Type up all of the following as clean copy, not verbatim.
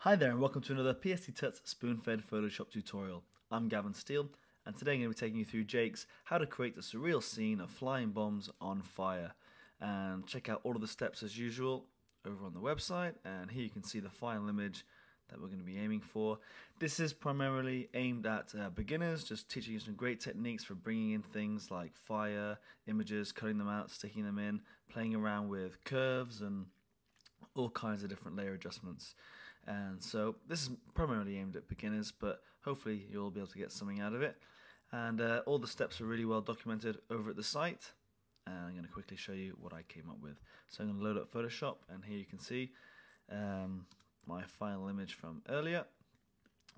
Hi there and welcome to another PSD Tuts spoon-fed Photoshop tutorial. I'm Gavin Steele and today I'm going to be taking you through Jake's how to create a surreal scene of flying bombs on fire. And check out all of the steps as usual over on the website, and here you can see the final image that we're going to be aiming for. This is primarily aimed at beginners, just teaching you some great techniques for bringing in things like fire, images, cutting them out, sticking them in, playing around with curves and all kinds of different layer adjustments. And so this is primarily aimed at beginners, but hopefully you'll be able to get something out of it. And all the steps are really well documented over at the site, and I'm going to quickly show you what I came up with. So I'm going to load up Photoshop, and here you can see my final image from earlier,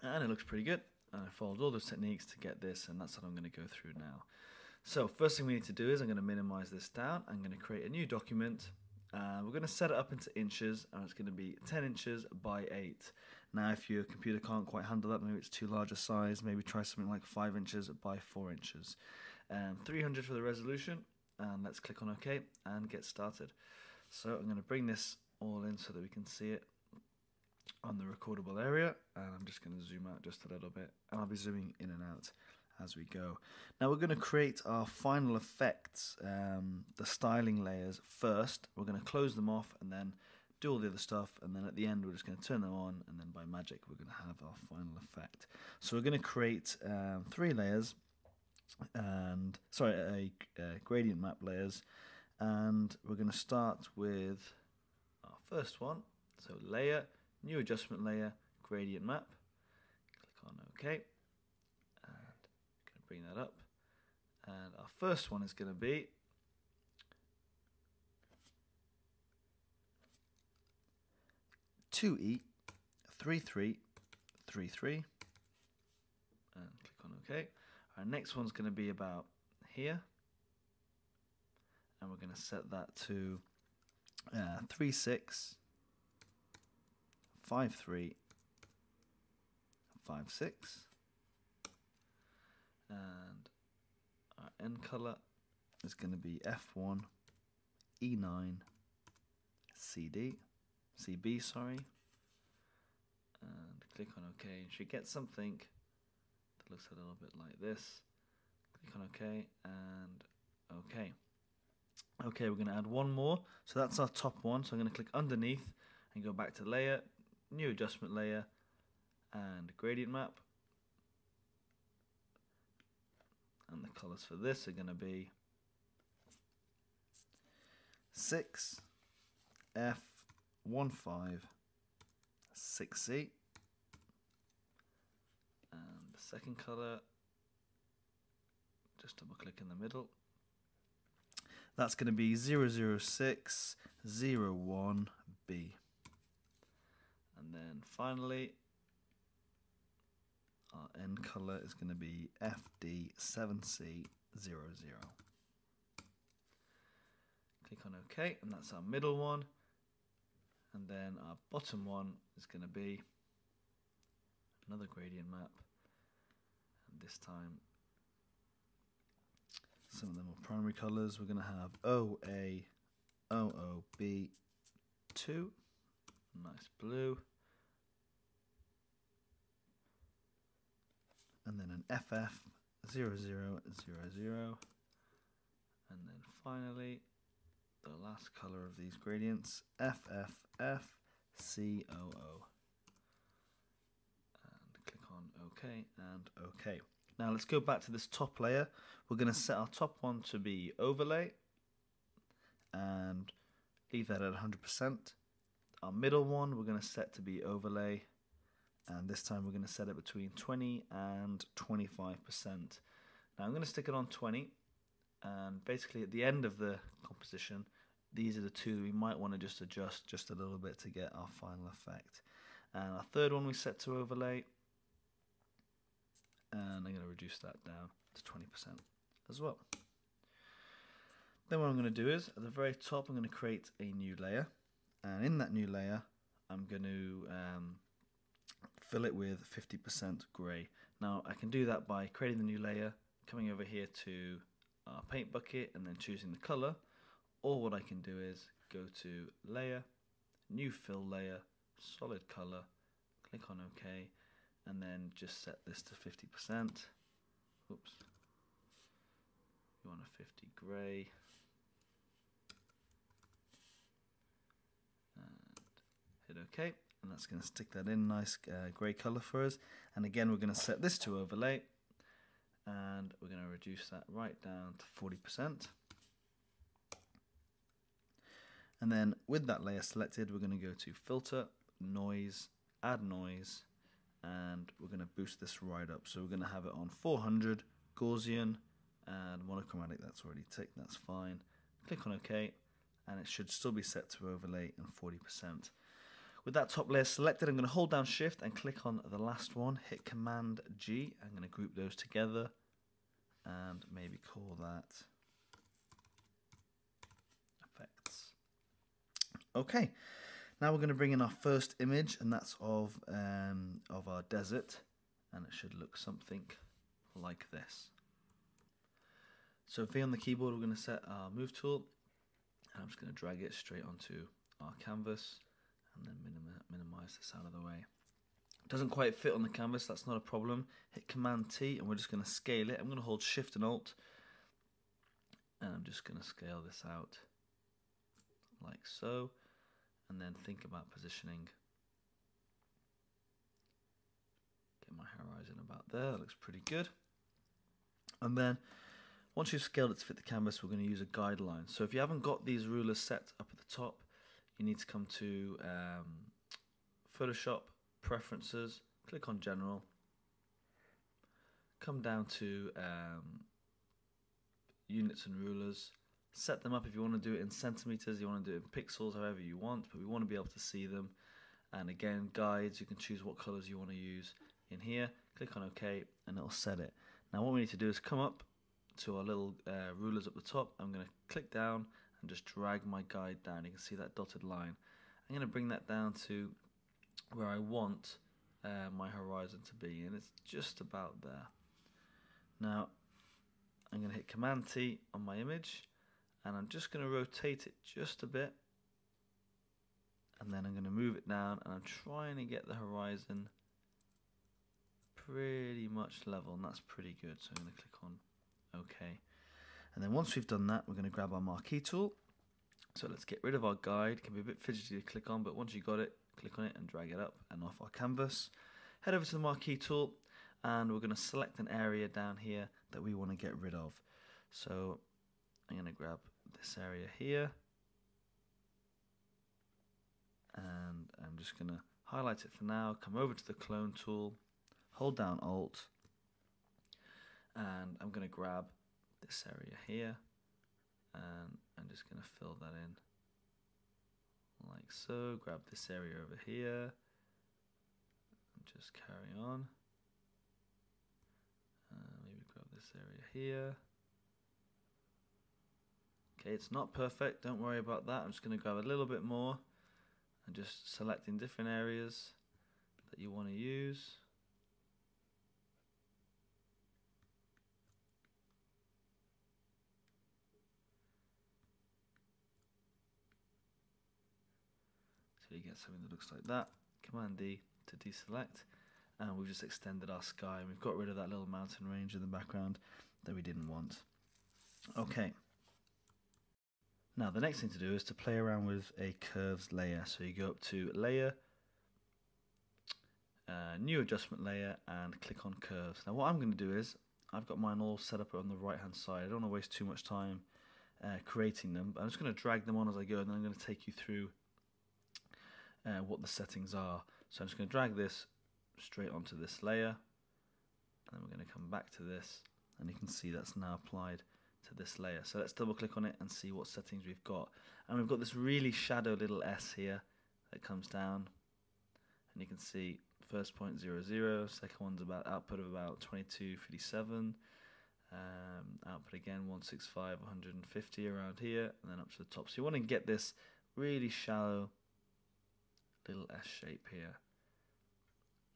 and it looks pretty good. And I followed all those techniques to get this, and that's what I'm going to go through now. So first thing we need to do is I'm going to minimize this down. I'm going to create a new document. We're going to set it up into inches, and it's going to be 10 inches by 8. Now if your computer can't quite handle that, maybe it's too large a size, maybe try something like 5 inches by 4 inches. 300 for the resolution, and let's click on OK and get started. So I'm going to bring this all in so that we can see it on the recordable area, and I'm just going to zoom out just a little bit, and I'll be zooming in and out as we go. Now we're going to create our final effects, the styling layers first. We're going to close them off and then do all the other stuff, and then at the end we're just going to turn them on, and then by magic we're going to have our final effect. So we're going to create 3 layers, and a gradient map layers, and we're going to start with our first one. So layer, new adjustment layer, gradient map. Click on OK. Bring that up, and our first one is going to be (2E 3333), and click on OK. Our next one's going to be about here, and we're going to set that to 365356. And our end color is going to be F1 E9 CB, sorry, and click on OK. You should get something that looks a little bit like this. Click on OK and OK. Okay, we're going to add one more. So that's our top one. So I'm going to click underneath and go back to layer, new adjustment layer, and gradient map. And the colours for this are going to be 6F15 6C, and the second colour, just double click in the middle, that's going to be 00601B, and then finally our end colour is going to be FD7C00. Click on OK, and that's our middle one. And then our bottom one is going to be another gradient map. And this time, some of them are primary colours. We're going to have OA00B2, nice blue. And then an FF0000, and then finally the last color of these gradients, FFFCOO, and click on OK and OK. Now let's go back to this top layer. We're going to set our top one to be overlay and leave that at 100%. Our middle one we're going to set to be overlay, and this time we're going to set it between 20 and 25%. Now I'm going to stick it on 20, and basically at the end of the composition, these are the two that we might want to just adjust just a little bit to get our final effect. And our third one we set to overlay, and I'm going to reduce that down to 20% as well. Then what I'm going to do is, at the very top, I'm going to create a new layer, and in that new layer I'm going to fill it with 50% grey. Now I can do that by creating the new layer, coming over here to our paint bucket and then choosing the colour, or what I can do is go to layer, new fill layer, solid colour, click on OK, and then just set this to 50%. Oops. You want a 50 grey. And hit OK, and that's going to stick that in nice grey colour for us. And again, we're going to set this to overlay, and we're going to reduce that right down to 40%. And then with that layer selected, we're going to go to Filter, Noise, Add Noise, and we're going to boost this right up. So we're going to have it on 400, Gaussian, and monochromatic. That's already ticked, that's fine. Click on OK, and it should still be set to overlay and 40%. With that top layer selected, I'm going to hold down Shift and click on the last one, hit Command G. I'm going to group those together and maybe call that Effects. Okay, now we're going to bring in our first image, and that's of our desert, and it should look something like this. So V on the keyboard, we're going to set our move tool, and I'm just going to drag it straight onto our canvas, and then minimize this out of the way. It doesn't quite fit on the canvas, that's not a problem. Hit Command T, and we're just going to scale it. I'm going to hold Shift and Alt, and I'm just going to scale this out like so. And then think about positioning. Get my horizon about there, that looks pretty good. And then once you've scaled it to fit the canvas, we're going to use a guideline. So if you haven't got these rulers set up at the top, you need to come to Photoshop, Preferences, click on General, come down to Units and Rulers. Set them up if you want to do it in centimeters, you want to do it in pixels, however you want, but we want to be able to see them. And again, guides, you can choose what colors you want to use in here. Click on OK, and it'll set it. Now what we need to do is come up to our little rulers up the top. I'm going to click down and just drag my guide down. You can see that dotted line. I'm going to bring that down to where I want my horizon to be, and it's just about there. Now I'm going to hit Command T on my image, and I'm just going to rotate it just a bit, and then I'm going to move it down, and I'm trying to get the horizon pretty much level, and that's pretty good. So I'm going to click on OK, and then once we've done that, we're going to grab our Marquee Tool. So let's get rid of our guide. It can be a bit fidgety to click on, but once you got it, click on it and drag it up and off our canvas. Head over to the Marquee Tool, and we're going to select an area down here that we want to get rid of. So I'm going to grab this area here, and I'm just going to highlight it for now, come over to the Clone Tool, hold down Alt, and I'm going to grab this area here, and I'm just going to fill that in like so. Grab this area over here, and just carry on. Maybe grab this area here. Okay, it's not perfect, don't worry about that. I'm just going to grab a little bit more and just select in different areas that you want to use. So you get something that looks like that. Command D to deselect, and we've just extended our sky, and we've got rid of that little mountain range in the background that we didn't want. Okay. Now the next thing to do is to play around with a curves layer. So you go up to Layer, New Adjustment Layer, and click on Curves. Now what I'm going to do is, I've got mine all set up on the right hand side. I don't want to waste too much time creating them, but I'm just going to drag them on as I go, and then I'm going to take you through what the settings are. So I'm just going to drag this straight onto this layer, and then we're going to come back to this, and you can see that's now applied to this layer. So let's double click on it and see what settings we've got. And we've got this really shadow little S here that comes down, and you can see first point 00, second one's about output of about 2257, output again 165, 150 around here, and then up to the top. So you want to get this really shallow little S shape here,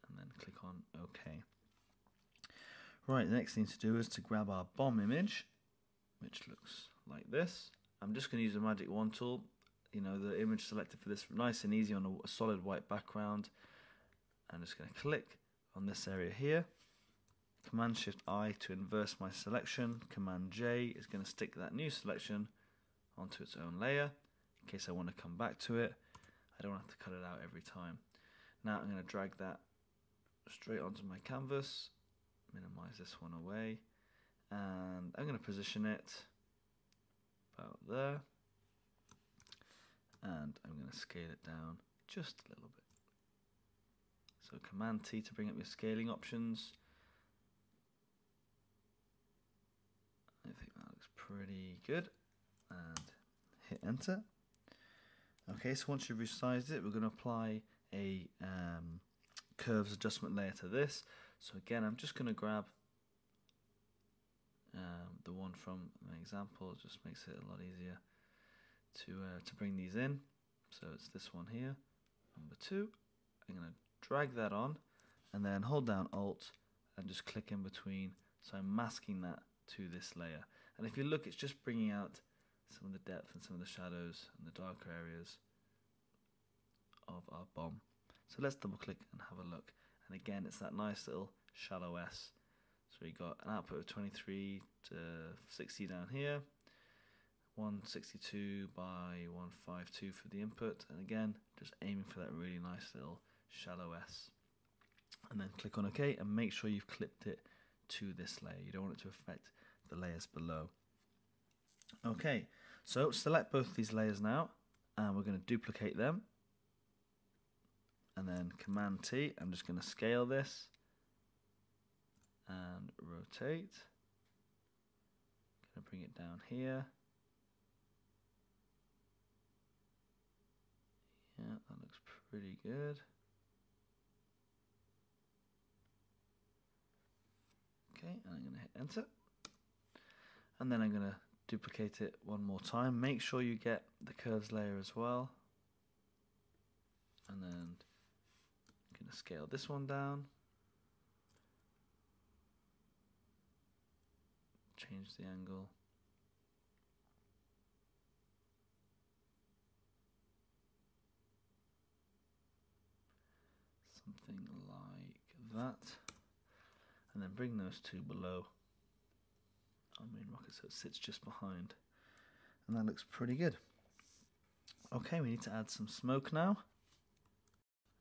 and then click on OK. Right, the next thing to do is to grab our bomb image, which looks like this. I'm just going to use the Magic Wand tool, you know, the image selected for this, nice and easy on a solid white background. I'm just going to click on this area here. Command Shift I to inverse my selection. Command J is going to stick that new selection onto its own layer in case I want to come back to it. I don't have to cut it out every time. Now I'm going to drag that straight onto my canvas, minimize this one away, and I'm going to position it about there, and I'm going to scale it down just a little bit. So Command T to bring up your scaling options. I think that looks pretty good, and hit enter. Okay, so once you've resized it, we're going to apply a curves adjustment layer to this. So again, I'm just going to grab the one from my example. It just makes it a lot easier to bring these in. So it's this one here, number 2. I'm going to drag that on and then hold down Alt and just click in between. So I'm masking that to this layer. And if you look, it's just bringing out some of the depth and some of the shadows and the darker areas of our bomb. So let's double click and have a look. And again, it's that nice little shallow S. So we got an output of 23 to 60 down here, 162 by 152 for the input, and again, just aiming for that really nice little shallow S. And then click on OK and make sure you've clipped it to this layer. You don't want it to affect the layers below. Okay, so select both these layers now, and we're going to duplicate them. And then Command T, I'm just going to scale this and rotate. Going to bring it down here. Yeah, that looks pretty good. Okay, and I'm going to hit enter. And then I'm going to duplicate it one more time. Make sure you get the curves layer as well. And then I'm going to scale this one down. Change the angle. Something like that. And then bring those two below our main rocket so it sits just behind. And that looks pretty good. Okay, we need to add some smoke now.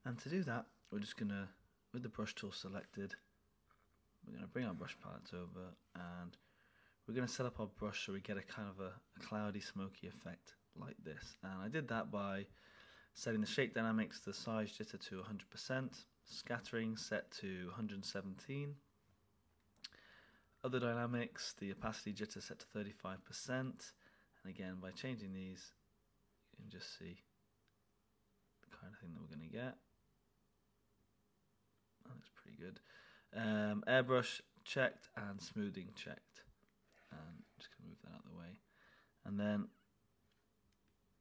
And to do that, we're just going to, with the brush tool selected, we're going to bring our brush palette over and we're going to set up our brush so we get a kind of a cloudy, smoky effect like this. And I did that by setting the shape dynamics, the size jitter to 100%, scattering set to 117, other dynamics, the opacity jitter set to 35%, and again by changing these you can just see the kind of thing that we're going to get. That looks pretty good. Airbrush checked and smoothing checked. And I'm just going to move that out of the way. And then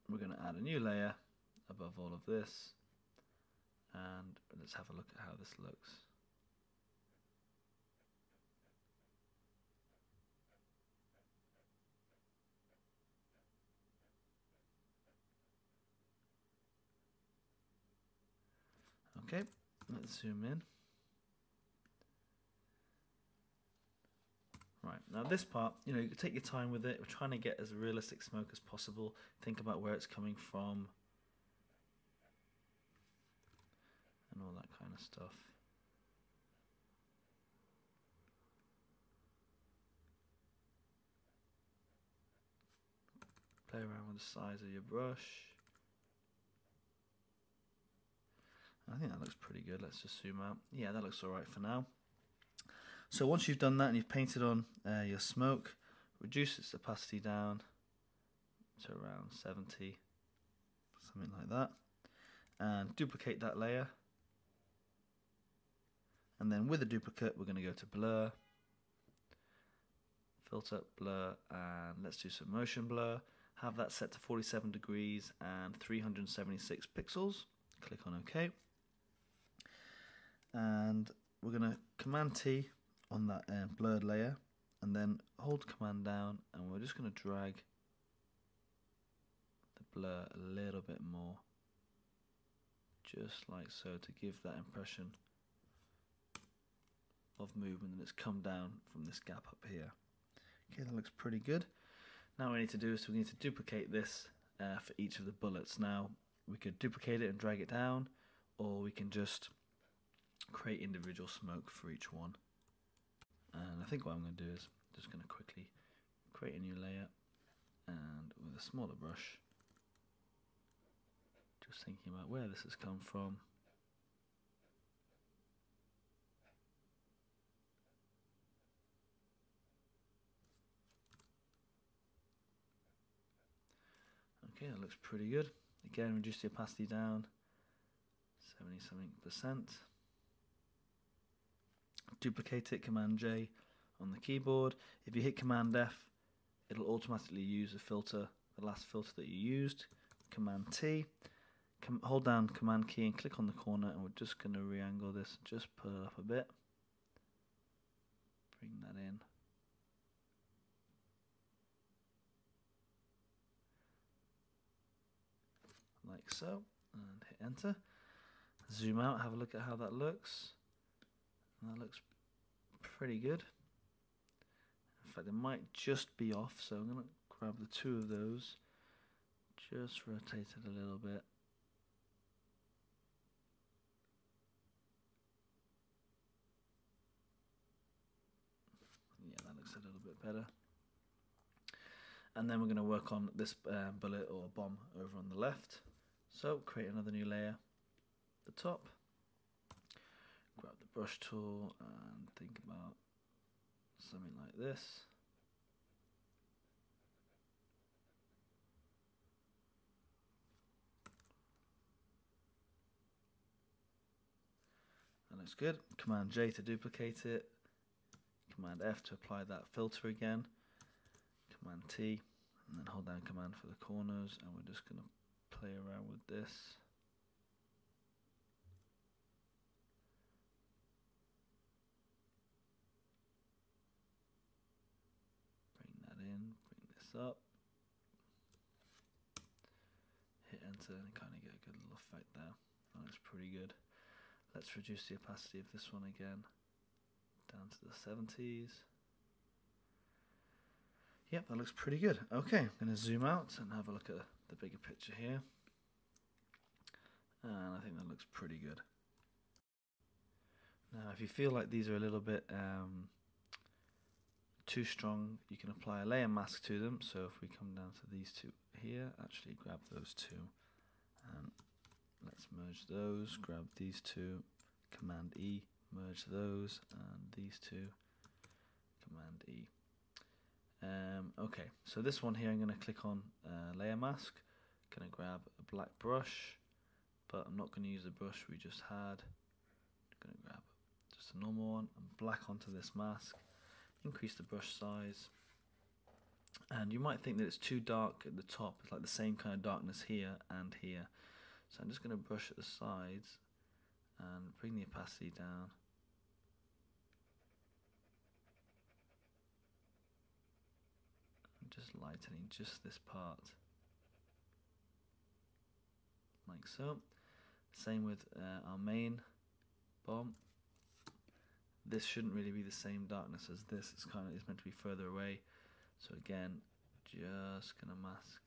we're going to add a new layer above all of this. And let's have a look at how this looks. Okay, let's zoom in. Right, now this part, you know, you can take your time with it. We're trying to get as realistic smoke as possible. Think about where it's coming from and all that kind of stuff. Play around with the size of your brush. I think that looks pretty good. Let's just zoom out. Yeah, that looks alright for now. So once you've done that and you've painted on your smoke, reduce its opacity down to around 70, something like that, and duplicate that layer. And then with the duplicate, we're going to go to blur, filter, blur, and let's do some motion blur. Have that set to 47 degrees and 376 pixels. Click on OK. And we're going to Command T on that blurred layer and then hold Command down, and we're just going to drag the blur a little bit more just like so, to give that impression of movement, and it's come down from this gap up here. Okay, that looks pretty good. Now what we need to do is we need to duplicate this for each of the bullets. Now we could duplicate it and drag it down, or we can just create individual smoke for each one. And I think what I'm going to do is just going to quickly create a new layer, and with a smaller brush, just thinking about where this has come from. Okay, that looks pretty good. Again, reduce the opacity down 70-something%. Duplicate it, Command J on the keyboard. If you hit Command F, it'll automatically use a filter, the last filter that you used. Command T, hold down Command key and click on the corner, and we're just going to re-angle this, just put it up a bit. Bring that in. Like so, and hit enter. Zoom out, have a look at how that looks. And that looks pretty good. In fact, it might just be off, so I'm going to grab the two of those, just rotate it a little bit. Yeah, that looks a little bit better. And then we're going to work on this bullet or bomb over on the left. So create another new layer at the top, grab the brush tool and think about something like this. That looks good. Command J to duplicate it, Command F to apply that filter again, Command T, and then hold down Command for the corners, and we're just going to play around with this. Bring that in, bring this up, hit enter, and kind of get a good little effect there. That looks pretty good. Let's reduce the opacity of this one again down to the 70s. Yep, that looks pretty good. Okay, I'm going to zoom out and have a look at the bigger picture here. And I think that looks pretty good. Now, if you feel like these are a little bit too strong, you can apply a layer mask to them. So if we come down to these two here, actually grab those two, and let's merge those, grab these two, Command E, merge those, and these two, Command E. Okay, so this one here, I'm going to click on layer mask, going to grab a black brush, but I'm not going to use the brush we just had. I'm going to grab just a normal one and black onto this mask, increase the brush size, and you might think that it's too dark at the top. It's like the same kind of darkness here and here. So I'm just going to brush at the sides and bring the opacity down. I'm just lightening just this part, like so. Same with our main bomb. This shouldn't really be the same darkness as this. It's meant to be further away. So again, just gonna mask.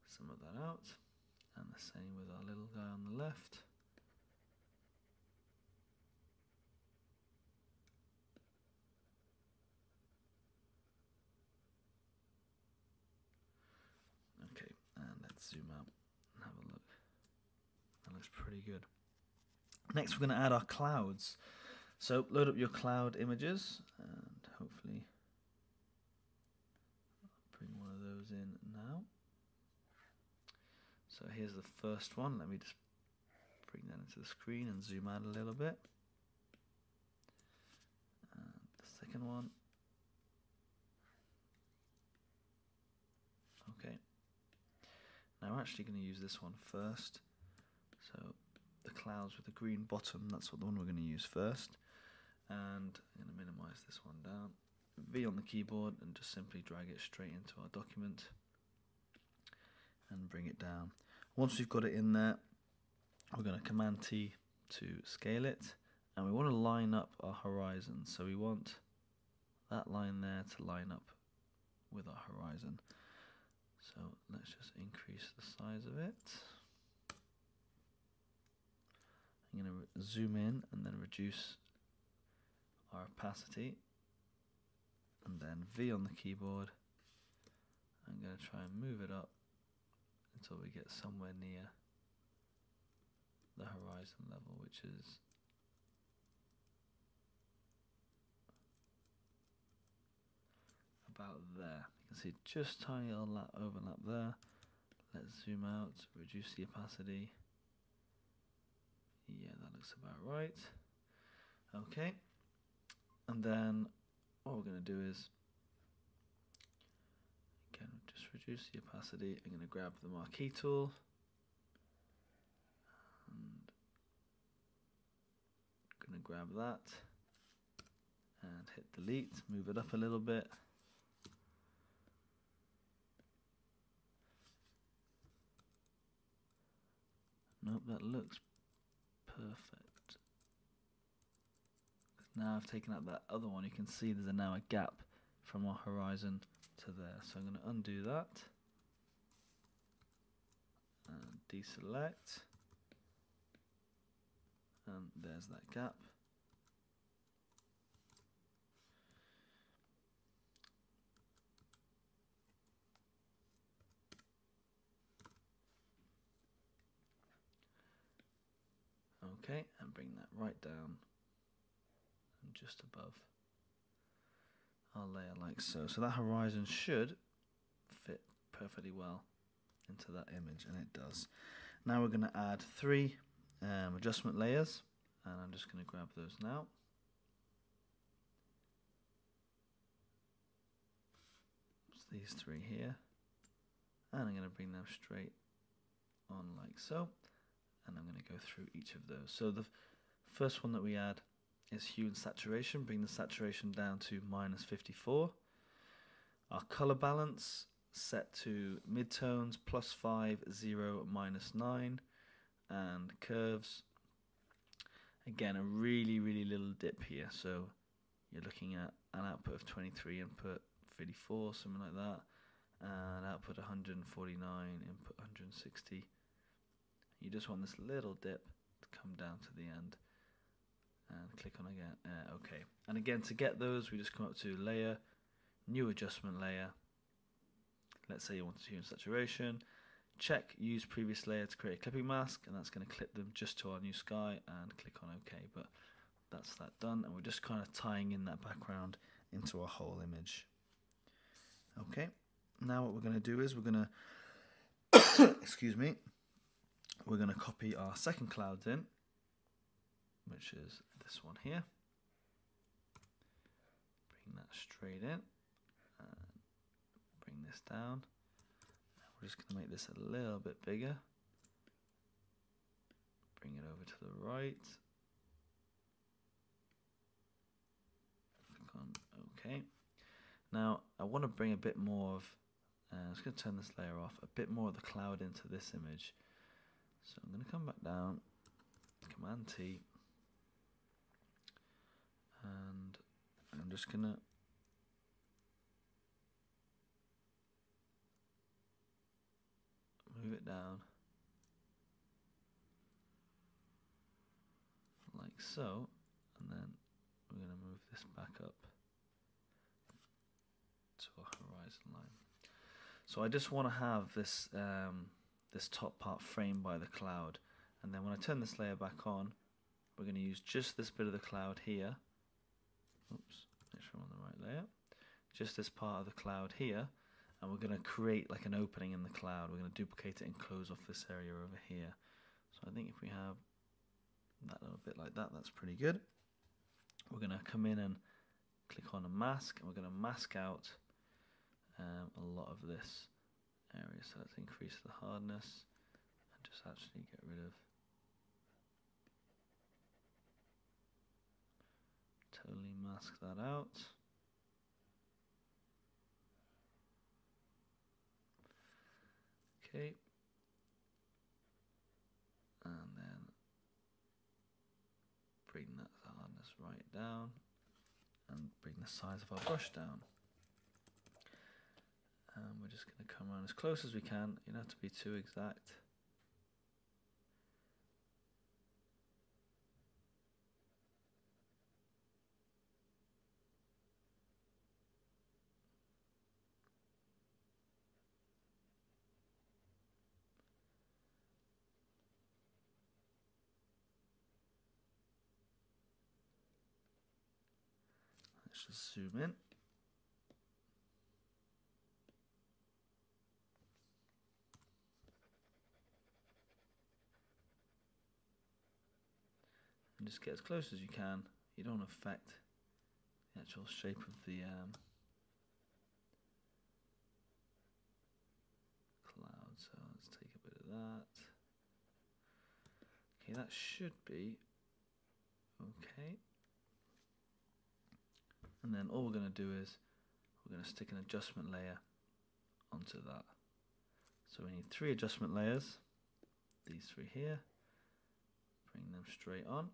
Some of that out, and the same with our little guy on the left. Okay, and let's zoom out and have a look. That looks pretty good. Next, we're going to add our clouds. So load up your cloud images, and hopefully bring one of those in now. So here's the first one. Let me just bring that into the screen and zoom out a little bit. And the second one. Okay. Now we're actually going to use this one first. So the clouds with the green bottom. That's what the one we're going to use first. And I'm going to minimize this one down. V on the keyboard and just simply drag it straight into our document and bring it down. Once we've got it in there, we're going to Command T to scale it, and we want to line up our horizon. So we want that line there to line up with our horizon. So let's just increase the size of it. I'm going to zoom in and then reduce our opacity, and then V on the keyboard. I'm going to try and move it up until we get somewhere near the horizon level, which is about there. You can see just tiny overlap there. Let's zoom out, reduce the opacity. Yeah, that looks about right. Okay, and then what we're going to do is, again, just reduce the opacity. I'm going to grab the Marquee Tool and going to grab that and hit delete, move it up a little bit. Nope, that looks perfect. Now I've taken out that other one, you can see there's now a gap from our horizon to there. So I'm going to undo that and deselect, and there's that gap. Okay, and bring that right down and just above our layer like so. So that horizon should fit perfectly well into that image, and it does. Now we're going to add 3 adjustment layers, and I'm just going to grab those now. It's these 3 here, and I'm going to bring them straight on like so, and I'm going to go through each of those. So the first one that we add is hue and saturation. Bring the saturation down to -54. Our color balance set to midtones +5, 0, -9, and curves. Again, a really little dip here. So you're looking at an output of 23, input 54, something like that, and output 149, input 160. You just want this little dip to come down to the end, and click on again. Okay, and again, to get those, we just come up to Layer, New Adjustment Layer. Let's say you want to hue and saturation. Check Use Previous Layer to create a clipping mask, and that's going to clip them just to our new sky, and click on OK. But that's that done, and we're just kind of tying in that background into our whole image. Okay, now what we're going to do is we're going to excuse me, we're going to copy our second clouds in, which is this one here. Bring that straight in, and bring this down. We're just going to make this a little bit bigger. Bring it over to the right. Click on OK. Now I want to bring a bit more of, I'm just going to turn this layer off, a bit more of the cloud into this image. So I'm going to come back down, Command T, and I'm just going to move it down like so, and then we're going to move this back up to our horizon line. So I just want to have this this top part framed by the cloud, and then when I turn this layer back on, we're going to use just this bit of the cloud here. Oops, make sure I'm on the right layer. Just this part of the cloud here, and we're going to create like an opening in the cloud. We're going to duplicate it and close off this area over here. So I think if we have that little bit like that, that's pretty good. We're going to come in and click on a mask, and we're going to mask out a lot of this area. So let's increase the hardness and just actually get rid of totally mask that out. Okay. And then bring that hardness right down and bring the size of our brush down. And we're just going to come around as close as we can. You don't have to be too exact. Let's just zoom in. And just get as close as you can. You don't affect the actual shape of the cloud. So let's take a bit of that. Okay, that should be okay. And then all we're going to do is we're going to stick an adjustment layer onto that. So we need 3 adjustment layers, these 3 here, bring them straight on,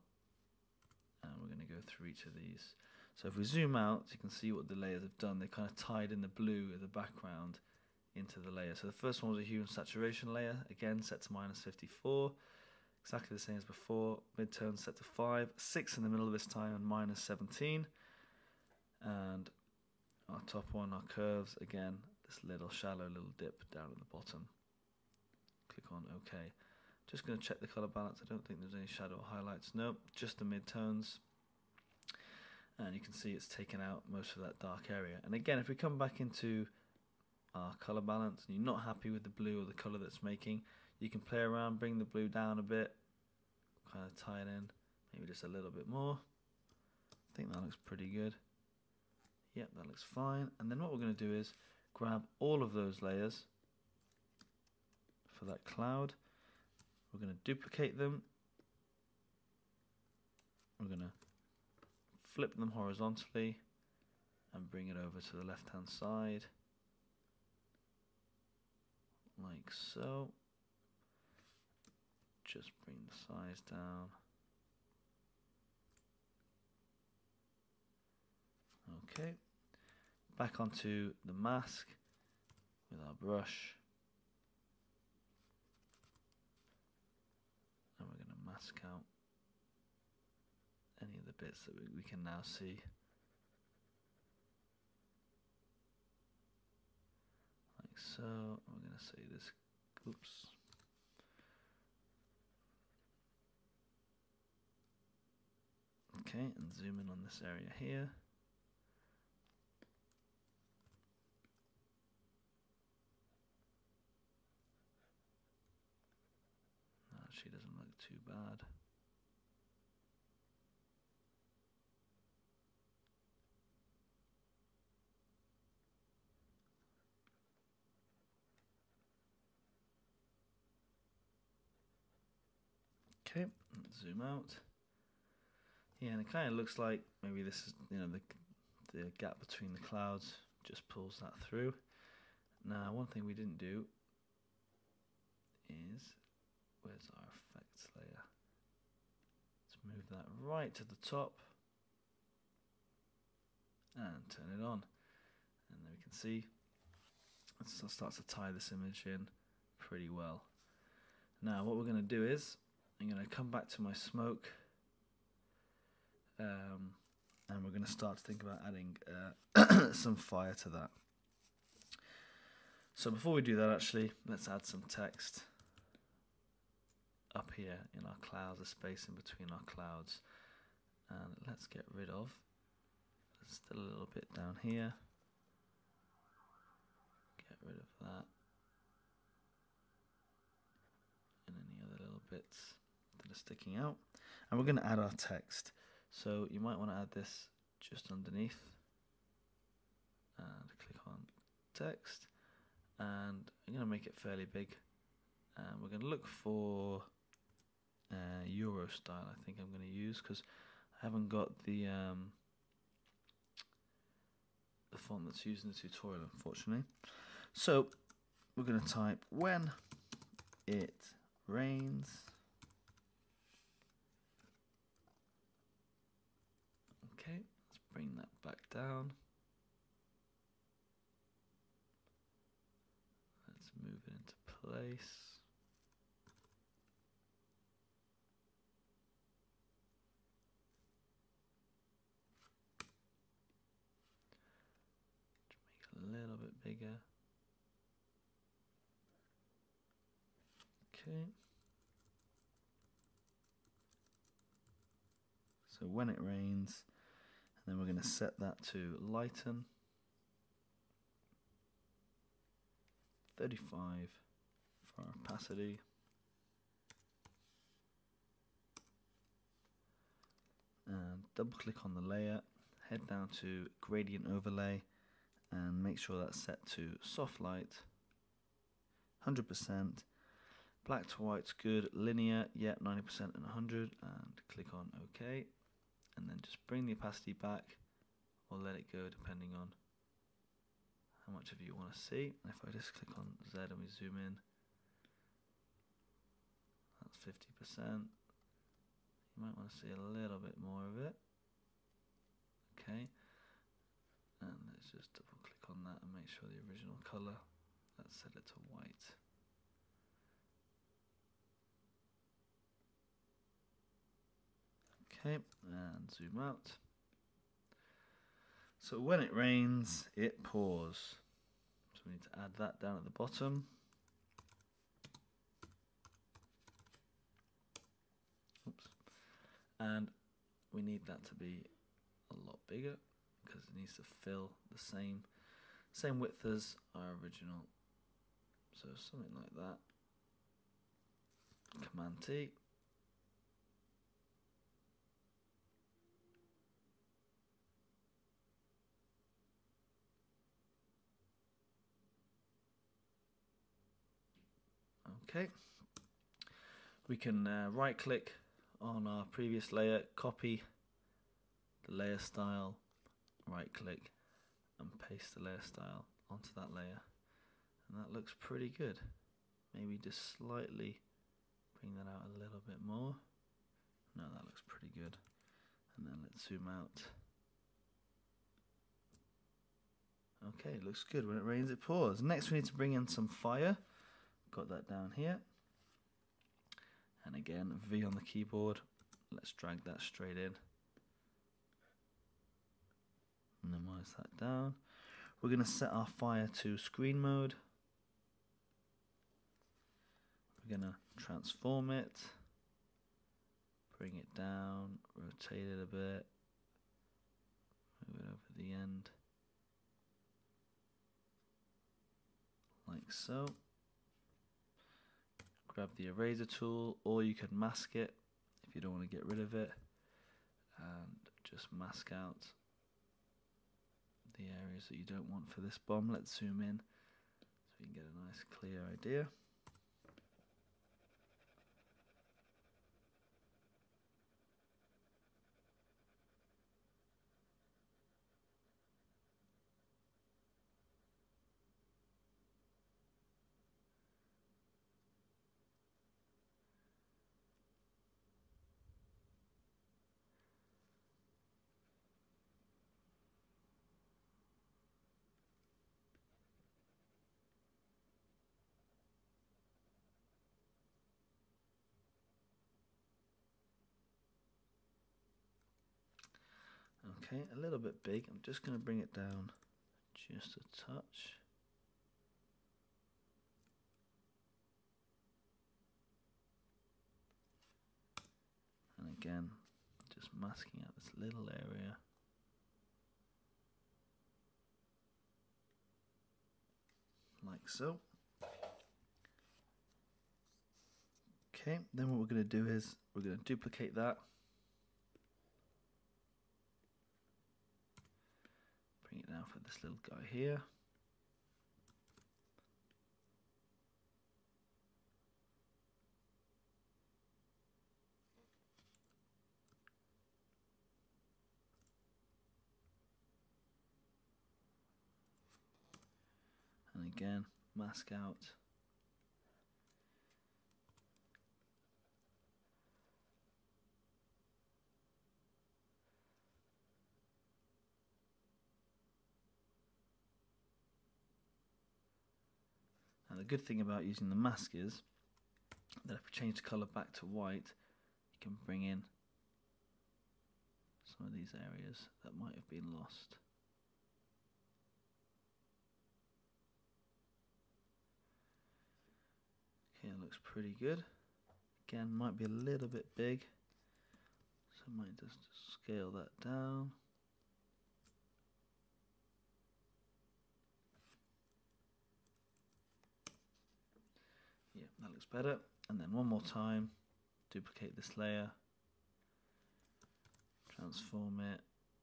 and we're going to go through each of these. So if we zoom out, you can see what the layers have done. They kind of tied in the blue of the background into the layer. So the first one was a hue and saturation layer, again set to -54, exactly the same as before. Midtone set to 5, 6 in the middle this time, and -17. And our top one, our curves, again, this little shallow little dip down at the bottom. Click on OK. Just going to check the color balance. I don't think there's any shadow or highlights. Nope, just the midtones. And you can see it's taken out most of that dark area. And again, if we come back into our color balance and you're not happy with the blue or the color that's making, you can play around, bring the blue down a bit, kind of tie it in, maybe just a little bit more. I think that looks pretty good. Yep, that looks fine. And then what we're going to do is grab all of those layers for that cloud. We're going to duplicate them. We're going to flip them horizontally and bring it over to the left hand side, like so. Just bring the size down. Okay. Back onto the mask with our brush, and we're going to mask out any of the bits that we can now see. Like so. We're going to say this, oops. Okay, and zoom in on this area here. Actually doesn't look too bad. Okay, zoom out. Yeah, and it kind of looks like maybe this is, you know, the gap between the clouds just pulls that through. Now, one thing we didn't do is, where's our effects layer? Let's move that right to the top and turn it on. And then we can see it starts to tie this image in pretty well. Now, what we're going to do is I'm going to come back to my smoke, and we're going to start to think about adding some fire to that. So before we do that, actually, let's add some text up here in our clouds, a space in between our clouds. And let's get rid of, there's still a little bit down here. Get rid of that. And any other little bits that are sticking out. And we're going to add our text. So you might want to add this just underneath. And click on text. And I'm going to make it fairly big. And we're going to look for Euro style, I think I'm going to use, because I haven't got the font that's used in the tutorial, unfortunately. So we're going to type when it rains. Okay, let's bring that back down. Let's move it into place. A little bit bigger. Okay. So when it rains, and then we're going to set that to lighten. 35 for our opacity. And double click on the layer, head down to gradient overlay, and make sure that's set to soft light, 100%. Black to white's good, linear, yeah, 90% and 100, and click on OK. And then just bring the opacity back, or let it go depending on how much of you want to see. And if I just click on Z and we zoom in, that's 50%. You might want to see a little bit more of it. Okay. And let's just double click on that and make sure the original color, let's set it to white. Okay, and zoom out. So when it rains, it pours. So we need to add that down at the bottom. Oops. And we need that to be a lot bigger, because it needs to fill the same width as our original. So something like that. Command T. Okay. We can right click on our previous layer, copy the layer style, right click and paste the layer style onto that layer, and that looks pretty good. Maybe just slightly bring that out a little bit more. No, that looks pretty good. And then let's zoom out. Okay, it looks good. When it rains, it pours. Next, we need to bring in some fire. Got that down here. And again, V on the keyboard. Let's drag that straight in. Minimize that down. We're going to set our fire to screen mode. We're going to transform it. Bring it down. Rotate it a bit. Move it over the end. Like so. Grab the eraser tool, or you can mask it if you don't want to get rid of it, and just mask out the areas that you don't want for this bomb. Let's zoom in so we can get a nice clear idea. Okay, a little bit big. I'm just going to bring it down just a touch. And again, just masking out this little area. Like so. Okay, then what we're going to do is we're going to duplicate that. Bring it down for this little guy here. again, mask out. And the good thing about using the mask is that if we change the colour back to white, you can bring in some of these areas that might have been lost. Okay, it looks pretty good. Again, might be a little bit big, so I might just scale that down. Yeah, that looks better. And then one more time, duplicate this layer, transform it,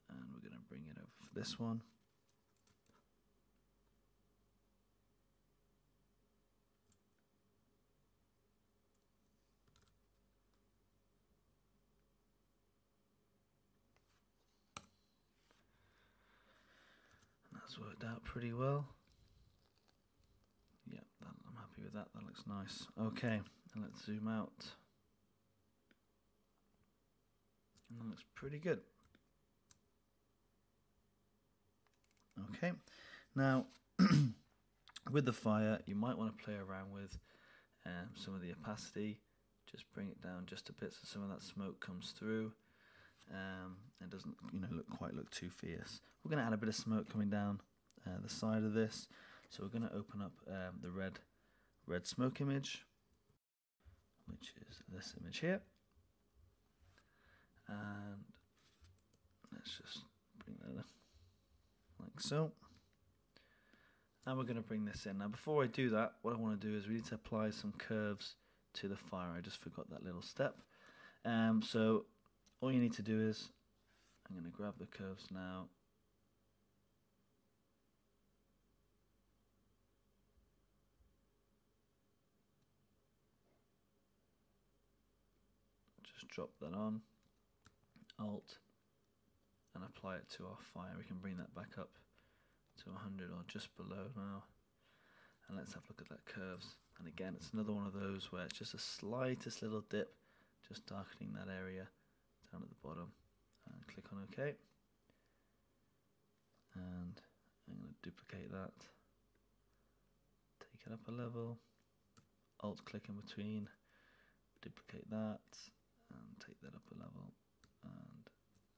and we're going to bring it over for this one. And that's worked out pretty well. Yeah, I'm happy with that. That looks nice. Okay, and let's zoom out. And that looks pretty good. Okay, now with the fire, you might want to play around with some of the opacity. Just bring it down just a bit so some of that smoke comes through. It doesn't, look too fierce. We're going to add a bit of smoke coming down the side of this. So we're going to open up the red smoke image, which is this image here. And let's just bring that in like so. And we're going to bring this in. Now before I do that, what I want to do is we need to apply some curves to the fire. I just forgot that little step. So all you need to do is, I'm going to grab the curves now. Just drop that on, Alt, and apply it to our fire. We can bring that back up to 100 or just below now. And let's have a look at that curves. And again, it's another one of those where it's just the slightest little dip, just darkening that area down at the bottom. And click on OK. And I'm going to duplicate that. Take it up a level. Alt click in between. Duplicate that. And take that up a level. And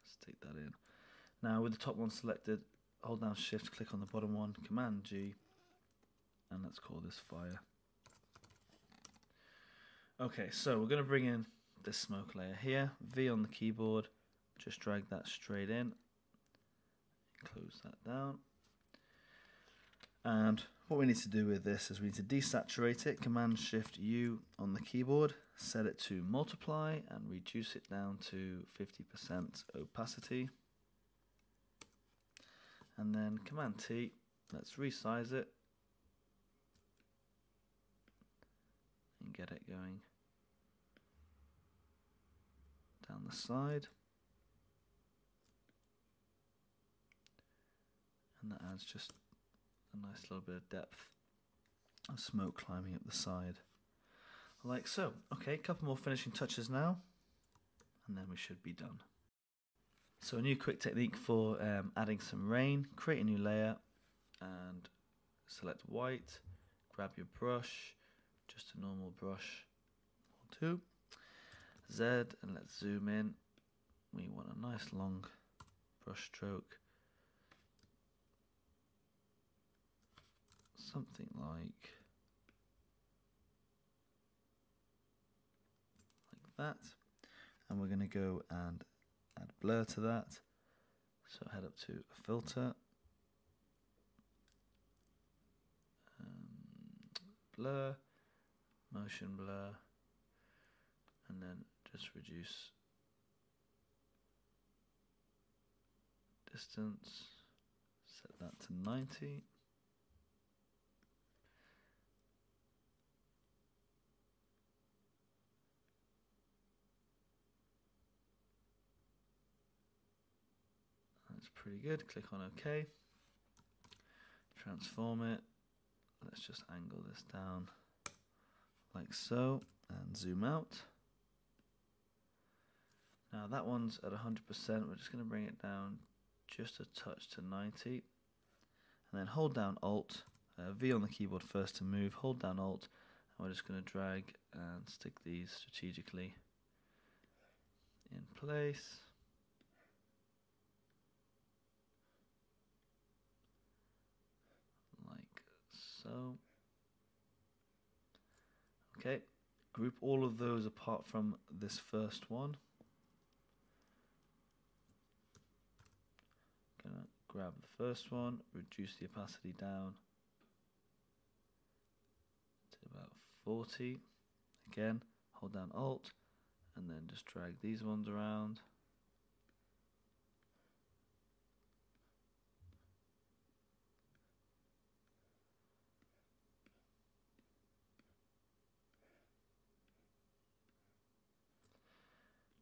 let's take that in. Now with the top one selected, hold down Shift, click on the bottom one, Command G, and let's call this fire. Okay, so we're going to bring in this smoke layer here, V on the keyboard, just drag that straight in, close that down. And what we need to do with this is we need to desaturate it, Command Shift U on the keyboard, set it to multiply and reduce it down to 50% opacity. And then Command T, let's resize it and get it going down the side. And that adds just a nice little bit of depth of smoke climbing up the side. Like so. Okay, a couple more finishing touches now, and then we should be done. So a new quick technique for adding some rain. Create a new layer and select white, grab your brush, just a normal brush or two, Z, and let's zoom in. We want a nice long brush stroke, something like that, and we're going to go and add blur to that. So head up to filter, blur, motion blur, and then just reduce distance, set that to 90. That's pretty good. Click on OK. Transform it. let's just angle this down like so and zoom out. Now that one's at 100%, we're just going to bring it down just a touch to 90, and then hold down Alt, V on the keyboard first to move, hold down Alt, and we're just going to drag and stick these strategically in place. Like so. Okay, group all of those apart from this first one. Gonna grab the first one, reduce the opacity down to about 40. Again, hold down Alt, and then just drag these ones around.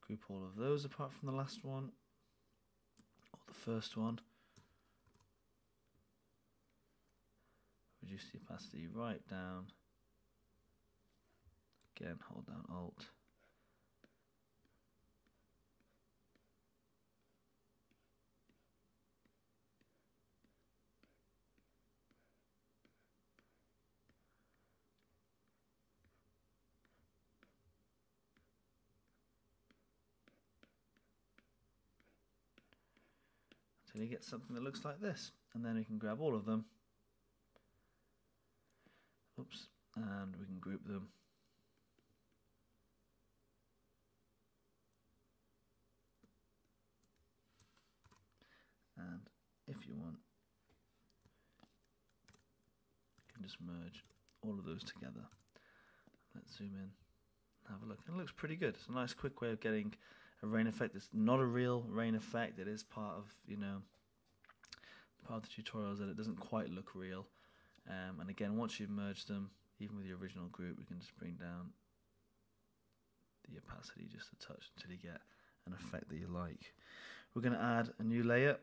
Group all of those apart from the last one, or the first one. Reduce the opacity right down. Again, hold down Alt. Until you get something that looks like this. And then we can grab all of them. Oops. And we can group them. And if you want, you can just merge all of those together. Let's zoom in, have a look. It looks pretty good. It's a nice quick way of getting a rain effect. It's not a real rain effect. It is part of, part of the tutorials that it doesn't quite look real. And again, once you've merged them, even with the original group, we can just bring down the opacity just a touch until you get an effect that you like. We're going to add a new layer,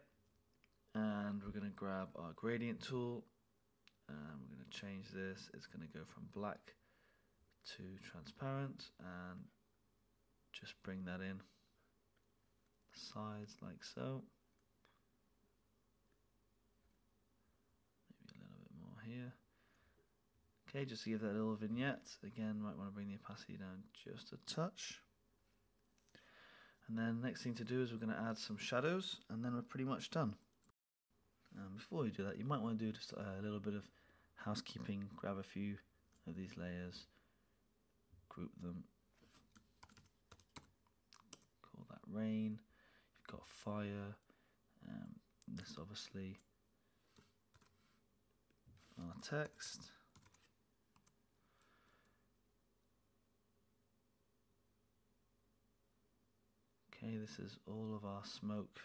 and we're going to grab our gradient tool, and we're going to change this. It's going to go from black to transparent, and just bring that in sides like so. Maybe a little bit more here. Okay, just to give that a little vignette. Again, might want to bring the opacity down just a touch. And then next thing to do is we're going to add some shadows, and then we're pretty much done. Before you do that, you might want to do just a little bit of housekeeping. Grab a few of these layers, group them, call that rain. You've got fire, this obviously, our text. Okay, this is all of our smoke.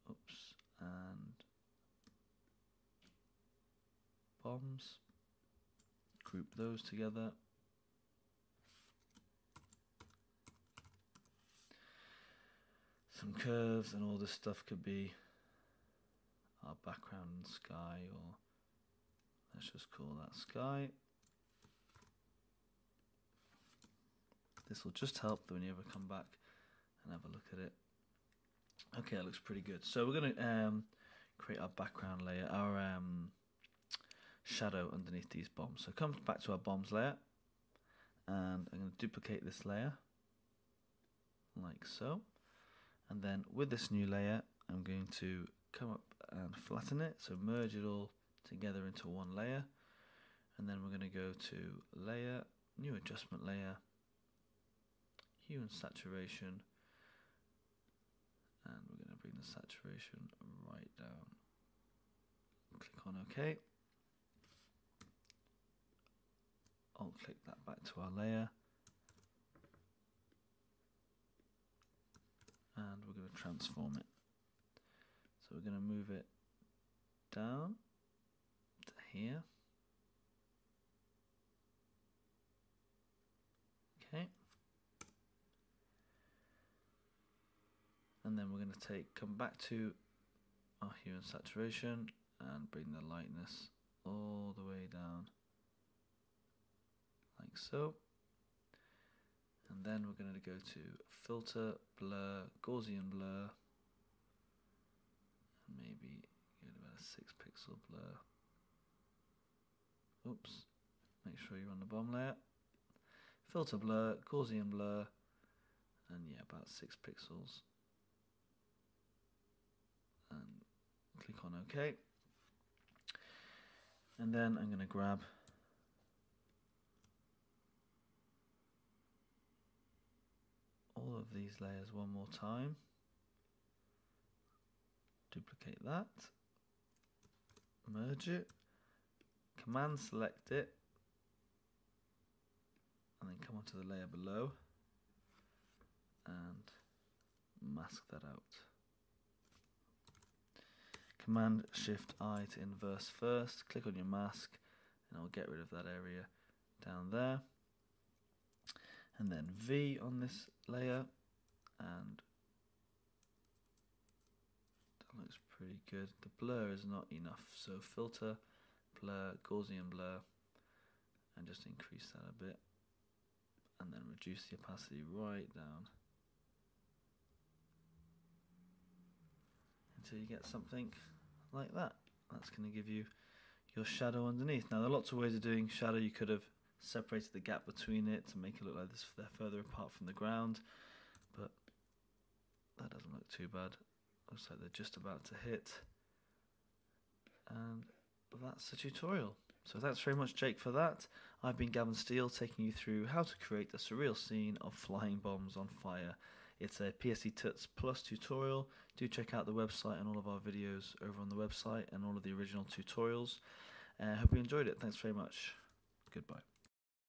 Oops, and bombs. Group those together. Some curves, and all this stuff could be our background sky, or let's just call that sky. This will just help when you ever come back and have a look at it. Okay, that looks pretty good. So we're going to create our background layer, our shadow underneath these bombs. So come back to our bombs layer, and I'm going to duplicate this layer like so. And then with this new layer, I'm going to come up and flatten it, so merge it all together into one layer. And then we're going to go to layer, new adjustment layer, hue and saturation, and we're going to bring the saturation right down. Click on OK. I'll click that back to our layer, and we're going to transform it. So we're going to move it down to here. Okay. And then we're going to come back to our hue and saturation, and bring the lightness all the way down like so. And then we're going to go to Filter, Blur, Gaussian Blur, and maybe get about a 6 pixel blur. Oops, make sure you're on the bomb layer. Filter, Blur, Gaussian Blur, and yeah, about 6 pixels. And click on OK. And then I'm going to grab all of these layers one more time, duplicate that, merge it, Command select it, and then come onto the layer below and mask that out. Command Shift I to inverse first, click on your mask, and I'll get rid of that area down there. And then V on this layer, and that looks pretty good. The blur is not enough, so Filter, Blur, Gaussian Blur, and just increase that a bit, and then reduce the opacity right down until you get something like that. That's going to give you your shadow underneath. Now, there are lots of ways of doing shadow. You could have separated the gap between it to make it look like this, they're further apart from the ground, but that doesn't look too bad. Looks like they're just about to hit, and that's the tutorial. So thanks very much, Jake, for that. I've been Gavin Steele, taking you through how to create a surreal scene of flying bombs on fire. It's a PSD Tuts Plus tutorial. Do check out the website and all of our videos over on the website and all of the original tutorials. I hope you enjoyed it. Thanks very much. Goodbye.